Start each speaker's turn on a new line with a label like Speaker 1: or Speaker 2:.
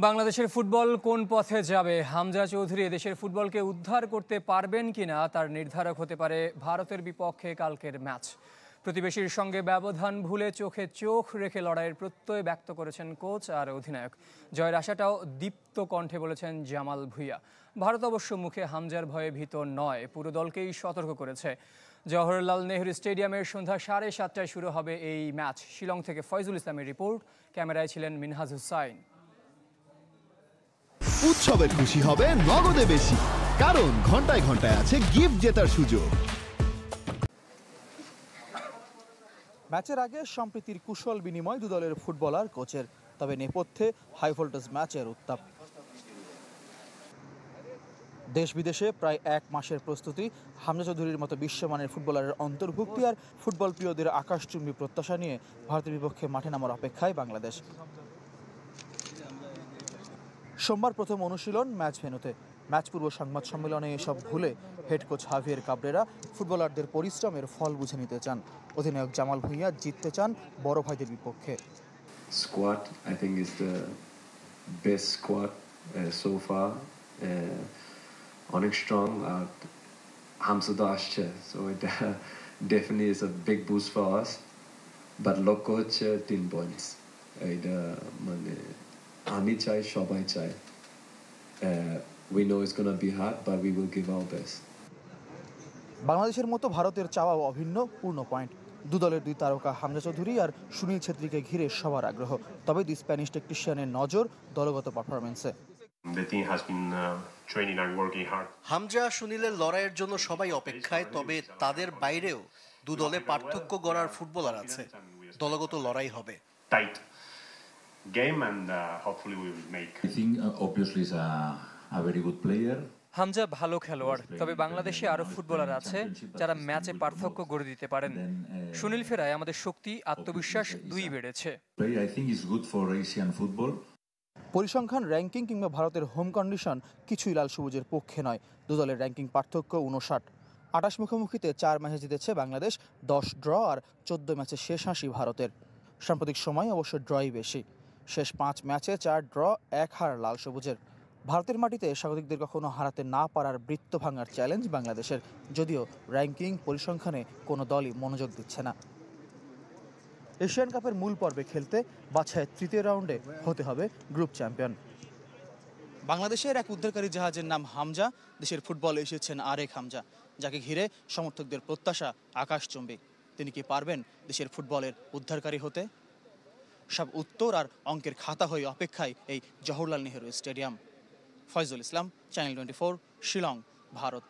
Speaker 1: বাংলাদেশের ফুটবল কোন পথে যাবে? হামজা চৌধুরী দেশের ফুটবলকে উদ্ধার করতে পারবেন কিনা তার নির্ধারক হতে পারে ভারতের বিপক্ষে কালকের ম্যাচ। প্রতিবেশীর সঙ্গে ব্যবধান ভুলে চোখে চোখ রেখে লড়াইয়ের প্রত্যয় ব্যক্ত করেছেন কোচ আর অধিনায়ক। জয়ের আশাটাও দীপ্ত কণ্ঠে বলেছেন জামাল ভুঁইয়া। ভারত অবশ্য মুখে হামজার ভয়ে ভীত নয়, পুরো দলকেই সতর্ক করেছে। জওহরলাল নেহরু স্টেডিয়ামের সন্ধ্যা 7:30টায় শুরু হবে এই ম্যাচ। শিলং থেকে ফয়জুল ইসলামের রিপোর্ট, ক্যামেরায় ছিলেন মিনহাজ হুসাইন।
Speaker 2: উৎসবের খুশি হবে নগদে বেশি, কারণ ঘন্টায় ঘন্টায় আছে গিফট জেতার সুযোগ।
Speaker 3: ম্যাচের আগে সম্প্রীতির কুশল বিনিময় দু দলের ফুটবলার কোচের, তবে নেপথ্যে হাই ভোল্টেজ ম্যাচের উত্তাপ। দেশ বিদেশে প্রায় এক মাসের প্রস্তুতি, হামজা চৌধুরীর মতো বিশ্বমানের ফুটবলারের অন্তর্ভুক্তি আর ফুটবল প্রিয়দের আকাশচুম্বী প্রত্যাশা নিয়ে ভারতের বিপক্ষে মাঠে নামার অপেক্ষায় বাংলাদেশ। সোমবার প্রথম অনুশীলন ম্যাচ ভেন্যুতে। ম্যাচ পূর্ব সংবাদ সম্মেলনে এসব ভুলে হেড কোচ হাভিয়ের কাবরেরা ফুটবলারদের পরিশ্রমের ফল বুঝে নিতে চান। অধিনায়ক জামাল ভুঁইয়া জিততে চান বড় ভাইদের বিপক্ষে।
Speaker 4: Squad, I think, is the best squad so far. অনেক strong. Hamza তো আসছে, so it definitely is a big boost for us. But লক্ষ্য হচ্ছে 3 points. এটা মানে আমি চাই, সবাই চাই। We know it's going to be hard, but we will give our best.
Speaker 3: বাংলাদেশের মতো ভারতের চাওয়াও অভিন্ন, পূর্ণ পয়েন্ট। দু দলের দুই তারকা হামজা চৌধুরী আর সুনীল ছেত্রীকে ঘিরে সবার আগ্রহ, তবে দুই স্প্যানিশ টেকনিশিয়ানের নজর দলগত পারফরমেন্সে।
Speaker 5: হামজা সুনীলের লড়াইয়ের জন্য সবাই অপেক্ষায়, তবে তাদের বাইরেও দু দলে পার্থক্য গড়ার ফুটবলার আছে। দলগত লড়াই হবে।
Speaker 6: Game and hopefully we will make.
Speaker 7: I think obviously is a very good player.
Speaker 1: Hamza ভালো খেলোয়াড়, তবে বাংলাদেশে আরো ফুটবলার আছে যারা ম্যাচে পার্থক্য গড়ে দিতে পারেন। সুনীল ফেরায় আমাদের শক্তি, আত্মবিশ্বাস দুই বেড়েছে।
Speaker 7: I think is good for Asian football.
Speaker 3: পরিসংখ্যান, র্যাঙ্কিং কিংবা ভারতের হোম কন্ডিশন কিছুই লাল সবুজের পক্ষে নয়। দু দলের র্যাঙ্কিং পার্থক্য 59। 28 মুখোমুখিতে 4 ম্যাচে জিতেছে বাংলাদেশ, 10 ড্র আর 14 ম্যাচে শেষ হাসি ভারতের। সাম্প্রতিক সময় অবশ্য ড্রই বেশি। শেষ 5 ম্যাচে 4 ড্র, 1 হার লাল সবুজের। ভারতের মাটিতে স্বাগতিকদের কখনো হারাতে না পারার বৃত্ত ভাঙার চ্যালেঞ্জ বাংলাদেশের, যদিও র্যাঙ্কিং পরিসংখ্যানে কোনো দলই মনোযোগ দিচ্ছে না। এশিয়ান কাপের মূল পর্বে খেলতে বাছাইয়ের তৃতীয় রাউন্ডে হতে হবে গ্রুপ চ্যাম্পিয়ন। বাংলাদেশের এক উদ্ধারকারী জাহাজের নাম হামজা। দেশের ফুটবলে এসেছেন আরেক হামজা, যাকে ঘিরে সমর্থকদের প্রত্যাশা আকাশচুম্বী। তিনি কি পারবেন দেশের ফুটবলের উদ্ধারকারী হতে? সব উত্তর আর অঙ্কের খাতা হয়ে অপেক্ষায় এই জওহরলাল নেহরু স্টেডিয়াম। ফয়জুল ইসলাম, চ্যানেল 24, শিলং, ভারত।